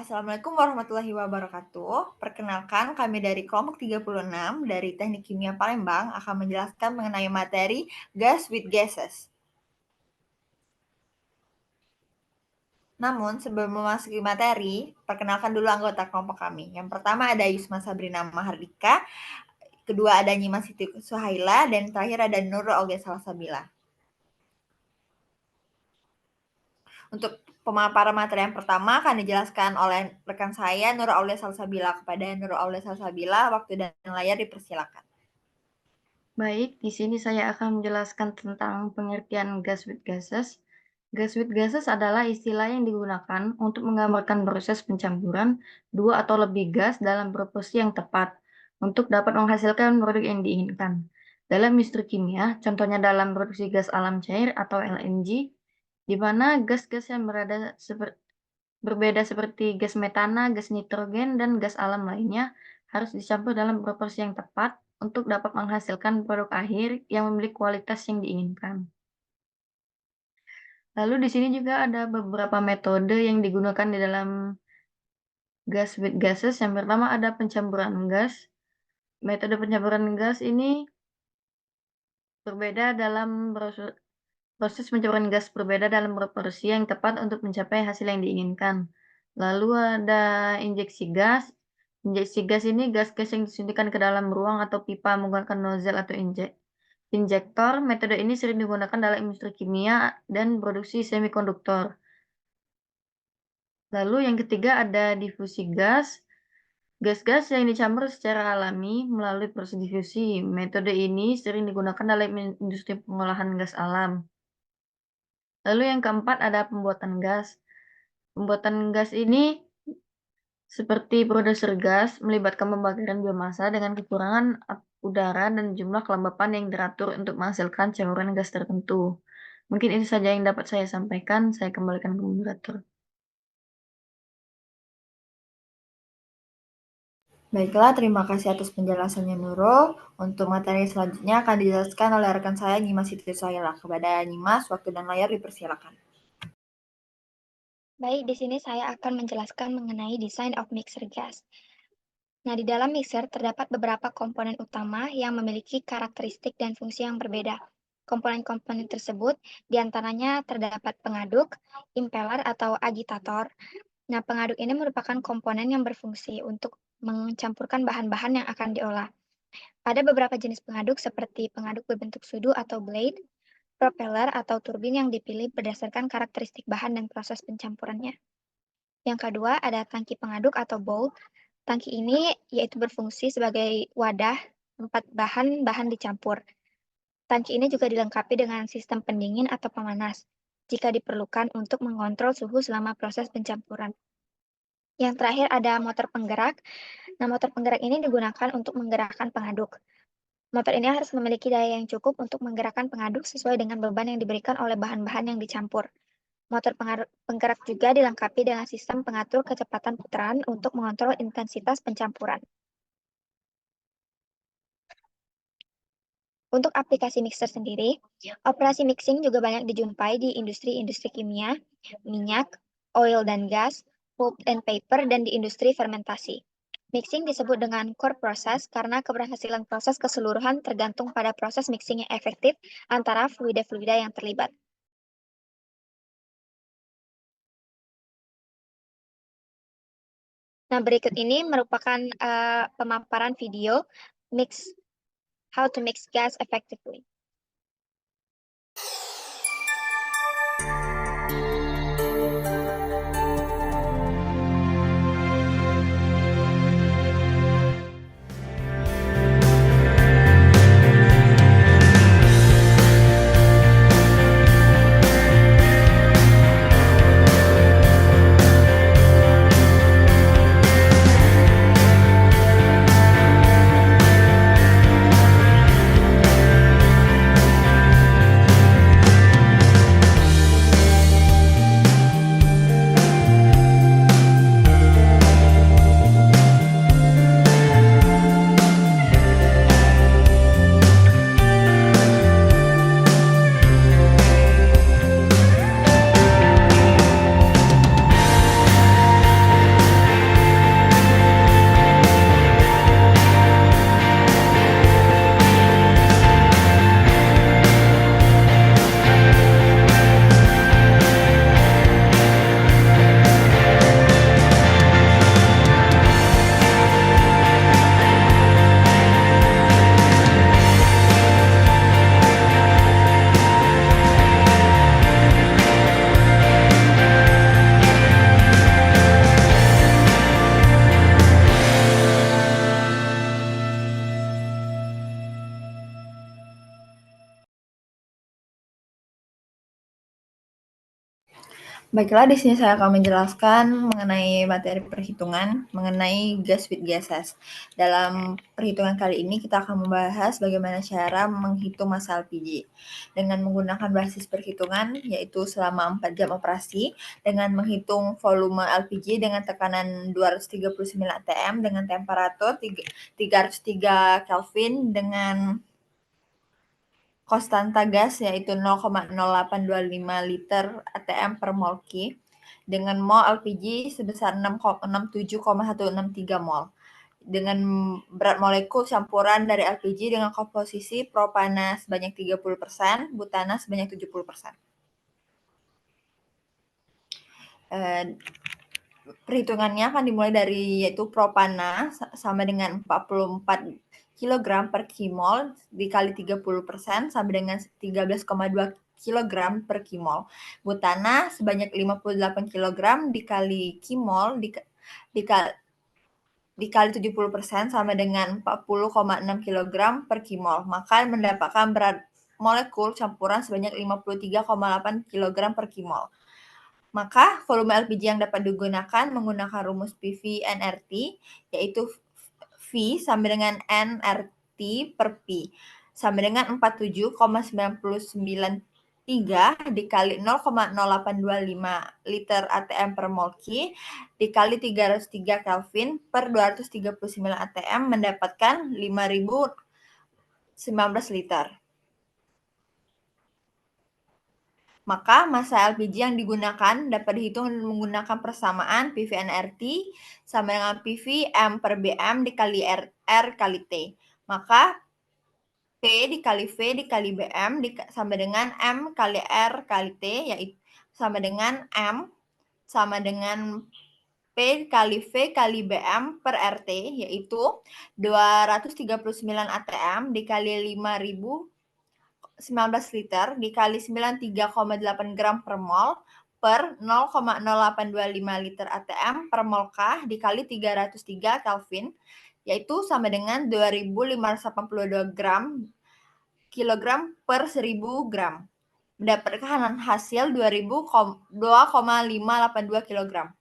Assalamualaikum warahmatullahi wabarakatuh. Perkenalkan, kami dari kelompok 36 dari Teknik Kimia Palembang akan menjelaskan mengenai materi gas with gases. Namun, sebelum memasuki materi, perkenalkan dulu anggota kelompok kami. Yang pertama ada Yusma Sabrina Mahardika, kedua ada Nyima Siti Suhaila, dan terakhir ada Nurul Olga Salsabila. Untuk pemaparan materi yang pertama akan dijelaskan oleh rekan saya Nurul Aulia Salsabila. Kepada Nurul Aulia Salsabila, waktu dan layar dipersilakan. Baik, di sini saya akan menjelaskan tentang pengertian gas with gases. Gas with gases adalah istilah yang digunakan untuk menggambarkan proses pencampuran dua atau lebih gas dalam proporsi yang tepat untuk dapat menghasilkan produk yang diinginkan. Dalam industri kimia, contohnya dalam produksi gas alam cair atau LNG, di mana gas-gas yang berbeda seperti gas metana, gas nitrogen, dan gas alam lainnya harus dicampur dalam proporsi yang tepat untuk dapat menghasilkan produk akhir yang memiliki kualitas yang diinginkan. Lalu di sini juga ada beberapa metode yang digunakan di dalam gas with gases. Yang pertama ada pencampuran gas. Metode pencampuran gas ini berbeda dalam proses pencampuran gas berbeda dalam proporsi yang tepat untuk mencapai hasil yang diinginkan. Lalu ada injeksi gas. Injeksi gas ini gas-gas yang disuntikan ke dalam ruang atau pipa menggunakan nozzle atau injektor. Metode ini sering digunakan dalam industri kimia dan produksi semikonduktor. Lalu yang ketiga ada difusi gas. Gas-gas yang dicampur secara alami melalui proses difusi. Metode ini sering digunakan dalam industri pengolahan gas alam. Lalu yang keempat ada pembuatan gas. Pembuatan gas ini seperti produser gas melibatkan pembakaran biomasa dengan kekurangan udara dan jumlah kelembapan yang teratur untuk menghasilkan campuran gas tertentu. Mungkin itu saja yang dapat saya sampaikan. Saya kembalikan ke moderator. Baiklah, terima kasih atas penjelasannya Nurul. Untuk materi selanjutnya akan dijelaskan oleh rekan saya Nyimas Siti Suhaila. Kepada Nyimas, waktu dan layar dipersilakan. Baik, di sini saya akan menjelaskan mengenai design of mixer gas. Nah, di dalam mixer terdapat beberapa komponen utama yang memiliki karakteristik dan fungsi yang berbeda. Komponen-komponen tersebut diantaranya terdapat pengaduk, impeller atau agitator. Nah, pengaduk ini merupakan komponen yang berfungsi untuk mencampurkan bahan-bahan yang akan diolah. Ada beberapa jenis pengaduk seperti pengaduk berbentuk sudu atau blade, propeller atau turbin yang dipilih berdasarkan karakteristik bahan dan proses pencampurannya. Yang kedua, ada tangki pengaduk atau bowl. Tangki ini yaitu berfungsi sebagai wadah tempat bahan-bahan dicampur. Tangki ini juga dilengkapi dengan sistem pendingin atau pemanas jika diperlukan untuk mengontrol suhu selama proses pencampuran. Yang terakhir ada motor penggerak. Nah, motor penggerak ini digunakan untuk menggerakkan pengaduk. Motor ini harus memiliki daya yang cukup untuk menggerakkan pengaduk sesuai dengan beban yang diberikan oleh bahan-bahan yang dicampur. Motor penggerak juga dilengkapi dengan sistem pengatur kecepatan putaran untuk mengontrol intensitas pencampuran. Untuk aplikasi mixer sendiri, operasi mixing juga banyak dijumpai di industri-industri kimia, minyak, oil dan gas, pulp and paper, dan di industri fermentasi. Mixing disebut dengan core process karena keberhasilan proses keseluruhan tergantung pada proses mixing yang efektif antara fluida-fluida yang terlibat. Nah, berikut ini merupakan pemaparan video how to mix gas effectively. Baiklah, di sini saya akan menjelaskan mengenai materi perhitungan mengenai gas with gases. Dalam perhitungan kali ini kita akan membahas bagaimana cara menghitung massa LPG dengan menggunakan basis perhitungan yaitu selama 4 jam operasi dengan menghitung volume LPG dengan tekanan 239 atm dengan temperatur 303 Kelvin dengan konstanta gas yaitu 0,0825 liter atm per mol Q dengan mol LPG sebesar 667,163 mol. Dengan berat molekul campuran dari LPG dengan komposisi propana sebanyak 30%, butana sebanyak 70%. Perhitungannya akan dimulai dari yaitu propana sama dengan 44 kg per kimol dikali 30% sama dengan 13,2 kg per kimol. Butana sebanyak 58 kg dikali kimol dikali 70% sama dengan 40,6 kg per kimol. Maka mendapatkan berat molekul campuran sebanyak 53,8 kg per kimol. Maka volume LPG yang dapat digunakan menggunakan rumus PV nRT yaitu V sama dengan nRT per P sama dengan 47,993 dikali 0,0825 liter atm per mol Q dikali 303 Kelvin per 239 atm mendapatkan 5.019 liter. Maka massa LPG yang digunakan dapat dihitung menggunakan persamaan PV nRT sama dengan PV M per BM dikali R kali T. Maka P dikali V dikali BM sama dengan M kali R kali T, yaitu sama dengan M sama dengan P kali V kali BM per RT, yaitu 239 atm dikali 5.019 liter dikali 93,8 gram per mol per 0,0825 liter atm per mol K dikali 303 Kelvin, yaitu sama dengan 2.582 kilogram per 1.000 gram. Mendapatkan hasil 2,582 kilogram.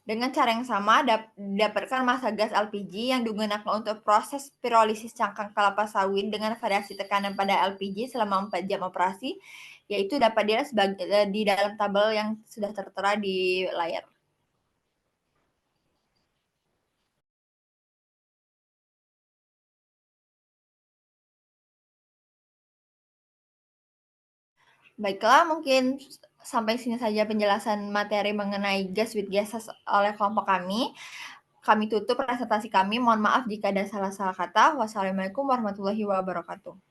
Dengan cara yang sama, didapatkan massa gas LPG yang digunakan untuk proses pirolisis cangkang kelapa sawit dengan variasi tekanan pada LPG selama 4 jam operasi, yaitu dapat dilihat di dalam tabel yang sudah tertera di layar. Baiklah, mungkin sampai sini saja penjelasan materi mengenai gas with gases oleh kelompok kami. Kami tutup presentasi kami. Mohon maaf jika ada salah-salah kata. Wassalamualaikum warahmatullahi wabarakatuh.